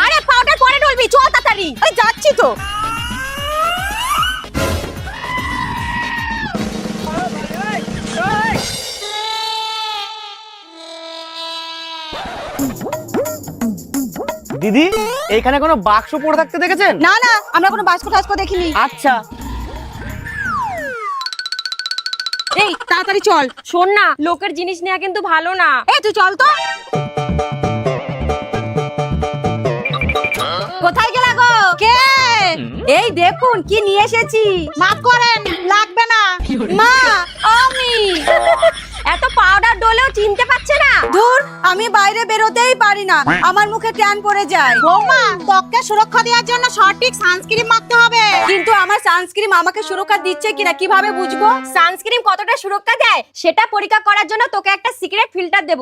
আরে পাউডার পরে ঢলবি, চল তাড়াতাড়ি। আরে যাচ্ছি তো। দিদি, এইখানে কোনো বাক্স পড়ে থাকতে দেখেছেন? না না, আমরা কোনো বাস্কো টাস্কো দেখিনি। আচ্ছা। এই তাড়াতাড়ি চল। শোন না, লোকের জিনিস নেওয়া কিন্তু ভালো না। এই তুই চল তো। কোথায় গেলা গো? কে? এই দেখুন কি নিয়ে এসেছি। মাফ করেন, লাগবে না। মা, আমি। এত পাউডার ডলেও চিনতে পারছে না। দূর, আমি বাইরে বেরোতেই পারি না, আমার মুখে ট্যান পড়ে যায়। বৌমা, ত্বককে সুরক্ষা দেওয়ার জন্য সঠিক সানস্ক্রিন মাখতে হবে। কিন্তু আমার সানস্ক্রিন আমাকে সুরক্ষা দিচ্ছে কিনা কিভাবে বুঝবো? সানস্ক্রিন কতটা সুরক্ষা দেয় সেটা পরীক্ষা করার জন্য তোকে একটা সিক্রেট ফিল্টার দেব।